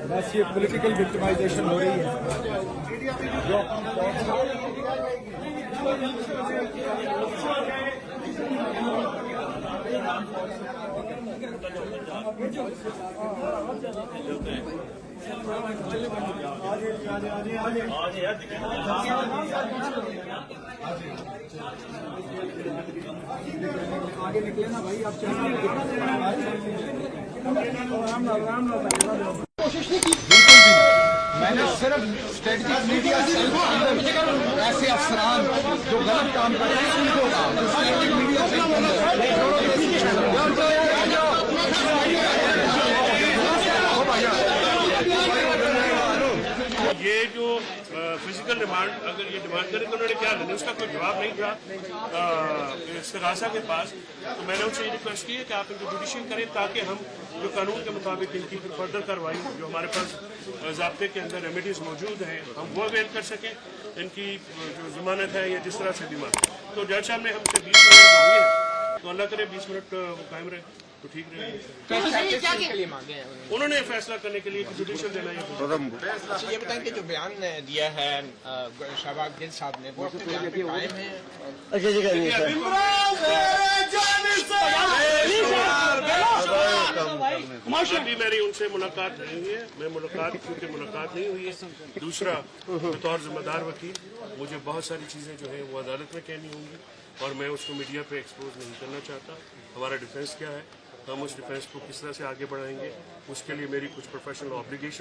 बस ये political victimisation हो रही है। आगे निकले ना भाई, आप कोशिश नहीं की, बिल्कुल भी नहीं। मैंने सिर्फ स्ट्रेटेजिक मीडिया सेल के अंदर ऐसे अफसरान जो गलत काम कर रहे हैं उनको स्ट्रेटेजिक मीडिया सेल के अंदर ये जो फिजिकल डिमांड, अगर ये डिमांड करें तो उन्होंने क्या लेना, उसका कोई जवाब नहीं था इस्तगासा के पास। तो मैंने उनसे ये रिक्वेस्ट की है कि आप इनको जुडिशियल करें ताकि हम जो कानून के मुताबिक इनकी फर्दर कार्रवाई जो हमारे पास ज़ाब्ते के अंदर रेमेडीज मौजूद हैं हम वो अवेल कर सकें। इनकी जो जमानत है या जिस तरह से भी मांगे, तो जज साहब ने हमसे 20 मिनट मांगे हैं, तो अल्लाह करे 20 मिनट कायम रहे तो ठीक रहे। उन्होंने फैसला करने के लिए जुडिशियल देना है। अच्छा, ये बताएं कि जो बयान दिया है शहबाज गिल साहब ने, वो अपने बयान पे कायम है? अभी मेरी उनसे मुलाकात नहीं हुई है। क्योंकि मुलाकात नहीं हुई है। दूसरा, बतौर जिम्मेदार वकील मुझे बहुत सारी चीजें जो है वो अदालत में कहनी होंगी और मैं उसको मीडिया पे एक्सपोज नहीं करना चाहता। हमारा डिफेंस क्या है, हम उस डिफेंस को किस तरह से आगे बढ़ाएंगे, उसके लिए मेरी कुछ प्रोफेशनल ऑब्लिगेशन